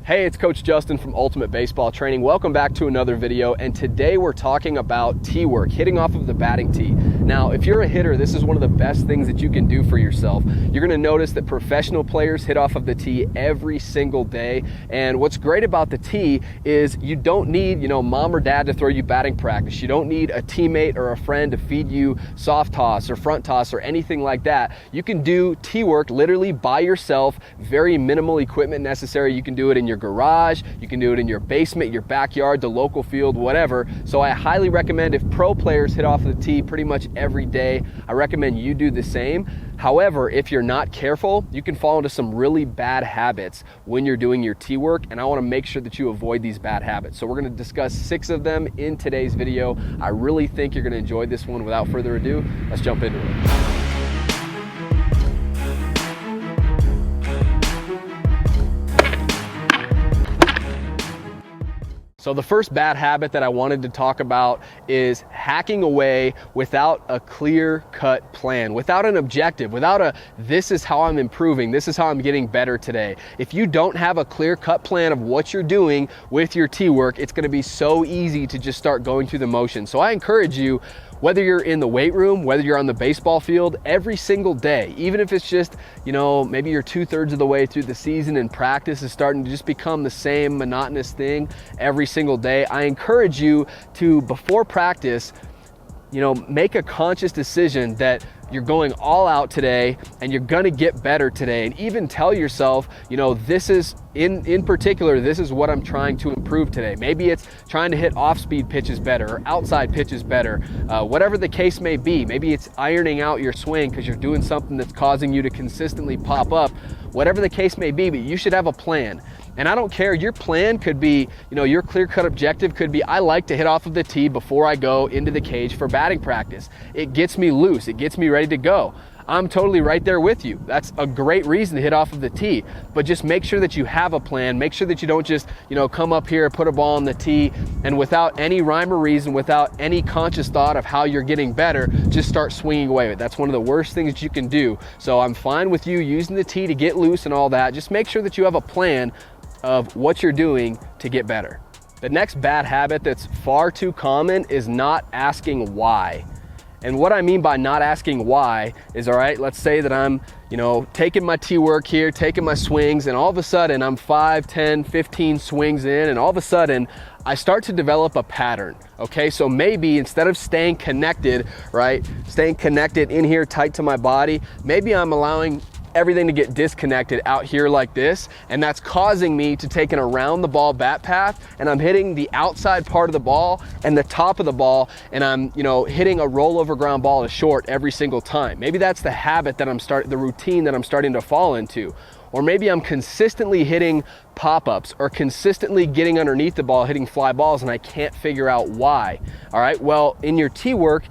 Hey, it's Coach Justin from Ultimate Baseball Training. Welcome back to another video, and today we're talking about tee work, hitting off of the batting tee. Now, if you're a hitter, this is one of the best things that you can do for yourself. You're gonna notice that professional players hit off of the tee every single day, and what's great about the tee is you don't need, mom or dad to throw you batting practice. You don't need a teammate or a friend to feed you soft toss or front toss or anything like that. You can do tee work literally by yourself, very minimal equipment necessary. You can do it in your garage, you can do it in your basement, your backyard, the local field, whatever. So I highly recommend, if pro players hit off of the tee pretty much every day, I recommend you do the same. However, if you're not careful, you can fall into some really bad habits when you're doing your tee work, and I want to make sure that you avoid these bad habits. So we're going to discuss 6 of them in today's video. I really think you're going to enjoy this one. Without further ado, let's jump into it. So the first bad habit that I wanted to talk about is hacking away without a clear-cut plan, without an objective, without this is how I'm improving, this is how I'm getting better today. If you don't have a clear-cut plan of what you're doing with your tee work, it's gonna be so easy to just start going through the motions. So I encourage you, whether you're in the weight room, whether you're on the baseball field, every single day, even if it's just, maybe you're 2/3 of the way through the season and practice is starting to just become the same monotonous thing every single day, I encourage you to, before practice, make a conscious decision that you're going all out today and you're gonna get better today, and even tell yourself, this is, in particular, this is what I'm trying to improve today. Maybe it's trying to hit off-speed pitches better or outside pitches better, whatever the case may be. Maybe it's ironing out your swing because you're doing something that's causing you to consistently pop up. Whatever the case may be, but you should have a plan. And I don't care, your plan could be, your clear-cut objective could be, I like to hit off of the tee before I go into the cage for batting practice. It gets me loose, it gets me ready to go. I'm totally right there with you. That's a great reason to hit off of the tee, but just make sure that you have a plan. Make sure that you don't just, come up here, put a ball on the tee, and without any rhyme or reason, without any conscious thought of how you're getting better, just start swinging away. That's one of the worst things that you can do. So I'm fine with you using the tee to get loose and all that. Just make sure that you have a plan of what you're doing to get better. The next bad habit that's far too common is not asking why. And what I mean by not asking why is, all right, let's say that I'm, taking my tee work here, taking my swings, and all of a sudden I'm 5, 10, 15 swings in, and all of a sudden I start to develop a pattern, okay? So maybe instead of staying connected, right, staying connected in here tight to my body, maybe I'm allowing everything to get disconnected out here like this, and that's causing me to take an around the ball bat path, and I'm hitting the outside part of the ball and the top of the ball, and I'm hitting a rollover ground ball to short every single time. Maybe that's the habit that the routine that I'm starting to fall into. Or maybe I'm consistently hitting pop-ups or consistently getting underneath the ball, hitting fly balls, and I can't figure out why. All right, well, in your tee work,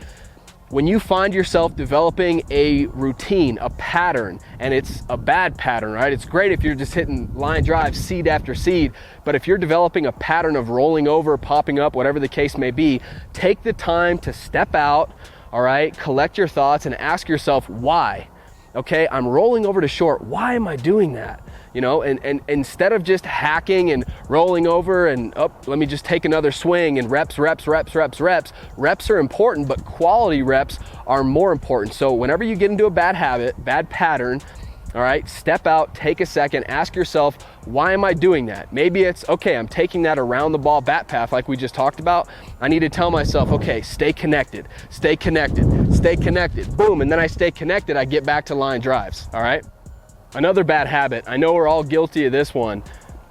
when you find yourself developing a routine, a pattern, and it's a bad pattern, right? It's great if you're just hitting line drives seed after seed, but if you're developing a pattern of rolling over, popping up, whatever the case may be, take the time to step out, all right? Collect your thoughts and ask yourself, why? Okay, I'm rolling over to short. Why am I doing that? And instead of just hacking and rolling over and, let me just take another swing, and reps are important, but quality reps are more important. So whenever you get into a bad habit, bad pattern, all right, step out, take a second, ask yourself, why am I doing that? Maybe it's, okay, I'm taking that around the ball bat path like we just talked about. I need to tell myself, okay, stay connected, boom, and then I stay connected, I get back to line drives, all right? Another bad habit, I know we're all guilty of this one,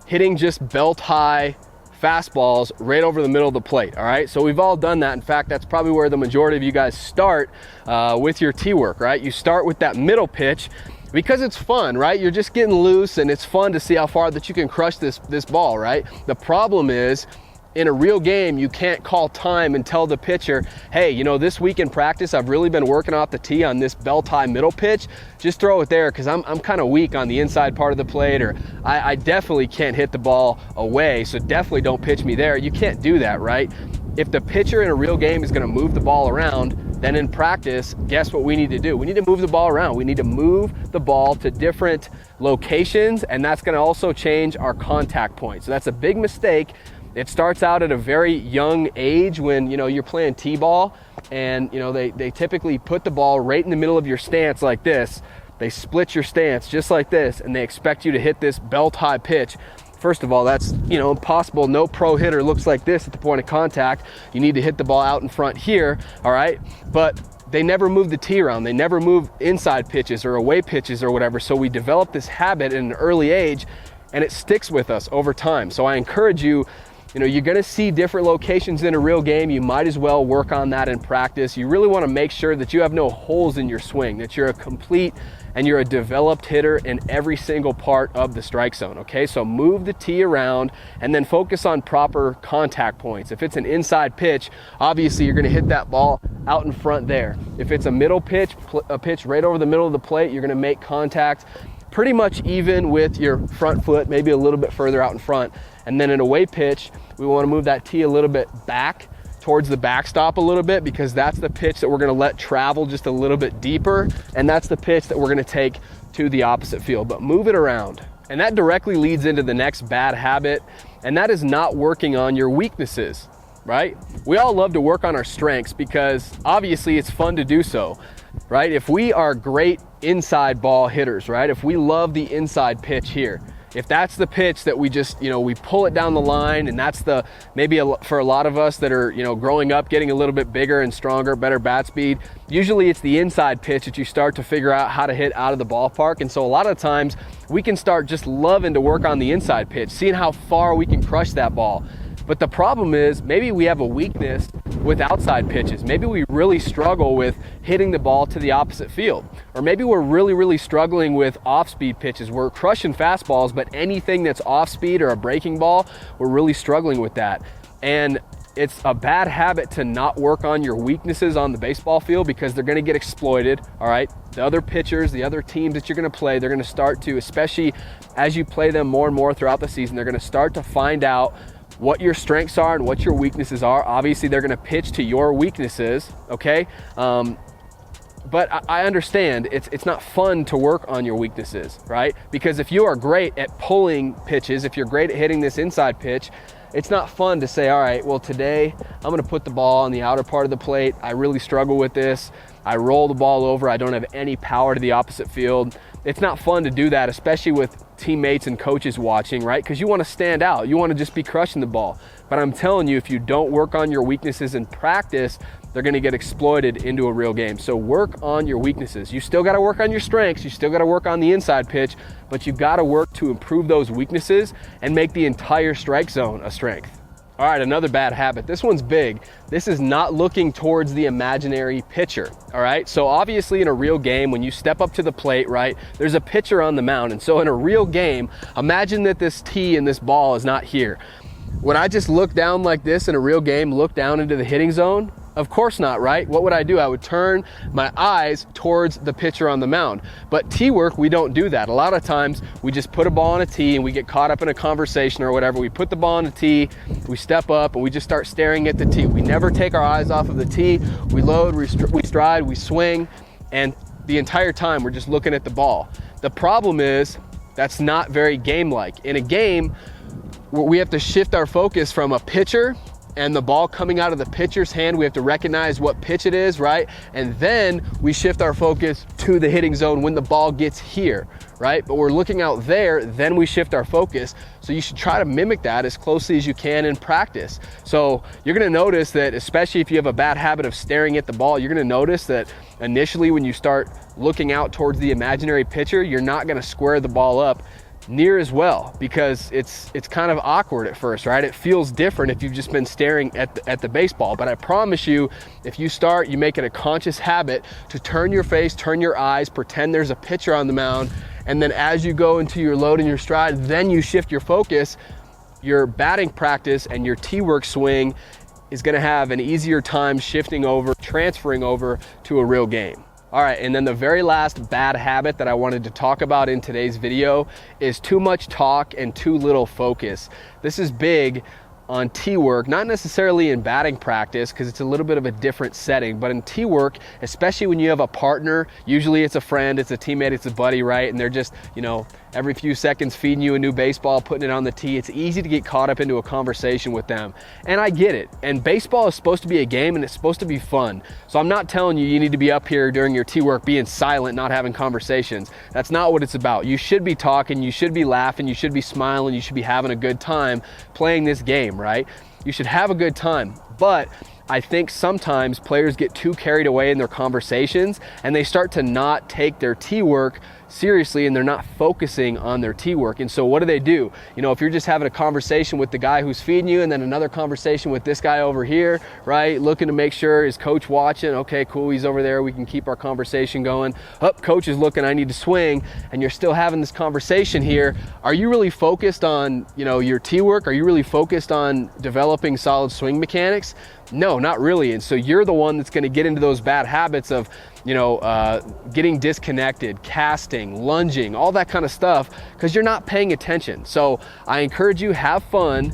hitting just belt high fastballs right over the middle of the plate, all right? So we've all done that. In fact, that's probably where the majority of you guys start with your tee work, right? You start with that middle pitch because it's fun, right? You're just getting loose, and it's fun to see how far that you can crush this ball, right? The problem is, in a real game, you can't call time and tell the pitcher, hey, this week in practice, I've really been working off the tee on this belt high middle pitch. Just throw it there because I'm kind of weak on the inside part of the plate, or I definitely can't hit the ball away, so definitely don't pitch me there. You can't do that, right? If the pitcher in a real game is going to move the ball around, then in practice, guess what we need to do? We need to move the ball around. We need to move the ball to different locations, and that's gonna also change our contact point. So that's a big mistake. It starts out at a very young age when, you know, you're playing t-ball, and, you know, they typically put the ball right in the middle of your stance like this. They split your stance just like this, and they expect you to hit this belt-high pitch. First of all, that's, you know, impossible. No pro hitter looks like this at the point of contact. You need to hit the ball out in front here, all right? But they never move the tee around. They never move inside pitches or away pitches or whatever. So we develop this habit at an early age, and it sticks with us over time. So I encourage you, you know, you're gonna see different locations in a real game. You might as well work on that in practice. You really wanna make sure that you have no holes in your swing, that you're a complete and you're a developed hitter in every single part of the strike zone, okay? So move the tee around and then focus on proper contact points. If it's an inside pitch, obviously you're gonna hit that ball out in front there. If it's a middle pitch, a pitch right over the middle of the plate, you're gonna make contact pretty much even with your front foot, maybe a little bit further out in front. And then an away pitch, we wanna move that tee a little bit back towards the backstop a little bit, because that's the pitch that we're gonna let travel just a little bit deeper, and that's the pitch that we're gonna take to the opposite field. But move it around. And that directly leads into the next bad habit, and that is not working on your weaknesses, right? We all love to work on our strengths because obviously it's fun to do so, right? If we are great inside ball hitters, right? If we love the inside pitch here, if that's the pitch that we just, you know, we pull it down the line, and that's the, maybe for a lot of us that are, you know, growing up, getting a little bit bigger and stronger, better bat speed, usually it's the inside pitch that you start to figure out how to hit out of the ballpark. And so a lot of times we can start just loving to work on the inside pitch, seeing how far we can crush that ball. But the problem is maybe we have a weakness with outside pitches. Maybe we really struggle with hitting the ball to the opposite field. Or maybe we're really struggling with off-speed pitches. We're crushing fastballs, but anything that's off-speed or a breaking ball, we're really struggling with that. And it's a bad habit to not work on your weaknesses on the baseball field, because they're gonna get exploited, all right? The other pitchers, the other teams that you're gonna play, they're gonna start to, especially as you play them more and more throughout the season, they're gonna start to find out what your strengths are and what your weaknesses are. Obviously, they're gonna pitch to your weaknesses, okay? But I understand it's not fun to work on your weaknesses, right? Because if you are great at pulling pitches, if you're great at hitting this inside pitch, it's not fun to say, all right, well, today I'm gonna put the ball on the outer part of the plate. I really struggle with this. I roll the ball over. I don't have any power to the opposite field. It's not fun to do that, especially with teammates and coaches watching, right? Because you want to stand out. You want to just be crushing the ball. But I'm telling you, if you don't work on your weaknesses in practice, they're going to get exploited into a real game. So work on your weaknesses. You still got to work on your strengths. You still got to work on the inside pitch, but you got to work to improve those weaknesses and make the entire strike zone a strength. All right, another bad habit. This one's big. This is not looking towards the imaginary pitcher, all right? So obviously in a real game, when you step up to the plate, right, there's a pitcher on the mound. And so in a real game, imagine that this tee and this ball is not here. Would I just look down like this in a real game, look down into the hitting zone? Of course not, right? What would I do? I would turn my eyes towards the pitcher on the mound. But tee work, we don't do that. A lot of times we just put a ball on a tee and we get caught up in a conversation or whatever. We put the ball on a tee, we step up, and we just start staring at the tee. We never take our eyes off of the tee. We load, we stride, we swing, and the entire time we're just looking at the ball. The problem is that's not very game-like. In a game, we have to shift our focus from a pitcher and the ball coming out of the pitcher's hand. We have to recognize what pitch it is, right? And then we shift our focus to the hitting zone when the ball gets here, right? But we're looking out there, then we shift our focus. So you should try to mimic that as closely as you can in practice. So you're gonna notice that, especially if you have a bad habit of staring at the ball, you're gonna notice that initially when you start looking out towards the imaginary pitcher, you're not gonna square the ball up near as well, because it's kind of awkward at first, right? It feels different if you've just been staring at the baseball. But I promise you, if you make it a conscious habit to turn your face, turn your eyes, pretend there's a pitcher on the mound, and then as you go into your load and your stride, then you shift your focus, your batting practice and your tee work swing is gonna have an easier time shifting over, transferring over to a real game. All right, and then the very last bad habit that I wanted to talk about in today's video is too much talk and too little focus. This is big on tee work, not necessarily in batting practice because it's a little bit of a different setting, but in tee work, especially when you have a partner, usually it's a friend, it's a teammate, it's a buddy, right? And they're just, you know, every few seconds feeding you a new baseball, putting it on the tee. It's easy to get caught up into a conversation with them. And I get it. And baseball is supposed to be a game and it's supposed to be fun. So I'm not telling you you need to be up here during your tee work being silent, not having conversations. That's not what it's about. You should be talking, you should be laughing, you should be smiling, you should be having a good time playing this game, right? You should have a good time. But I think sometimes players get too carried away in their conversations and they start to not take their tee work seriously and they're not focusing on their tee work. And so what do? You know, if you're just having a conversation with the guy who's feeding you and then another conversation with this guy over here, right? Looking to make sure, is coach watching? Okay, cool, he's over there, we can keep our conversation going. Oh, coach is looking, I need to swing. And you're still having this conversation here. Are you really focused on, you know, your tee work? Are you really focused on developing solid swing mechanics? No, not really. And so you're the one that's going to get into those bad habits of, you know, getting disconnected, casting, lunging, all that kind of stuff, because you're not paying attention. So I encourage you, have fun,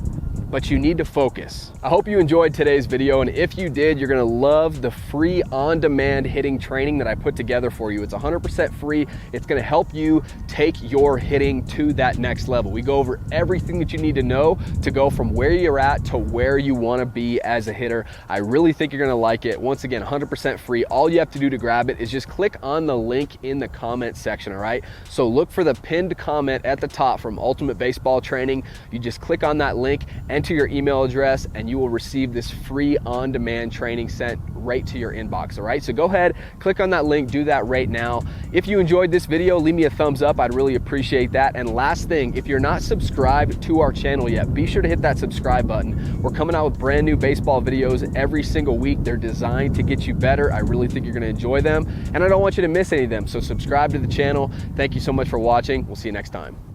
but you need to focus. I hope you enjoyed today's video, and if you did, you're gonna love the free on-demand hitting training that I put together for you. It's 100% free. It's gonna help you take your hitting to that next level. We go over everything that you need to know to go from where you're at to where you wanna be as a hitter. I really think you're gonna like it. Once again, 100% free. All you have to do to grab it is just click on the link in the comment section, all right? So look for the pinned comment at the top from Ultimate Baseball Training. You just click on that link, enter your email address, and you will receive this free on-demand training sent right to your inbox, all right? So go ahead, click on that link, do that right now. If you enjoyed this video, leave me a thumbs up. I'd really appreciate that. And last thing, if you're not subscribed to our channel yet, be sure to hit that subscribe button. We're coming out with brand new baseball videos every single week. They're designed to get you better. I really think you're gonna enjoy them, and I don't want you to miss any of them. So subscribe to the channel. Thank you so much for watching. We'll see you next time.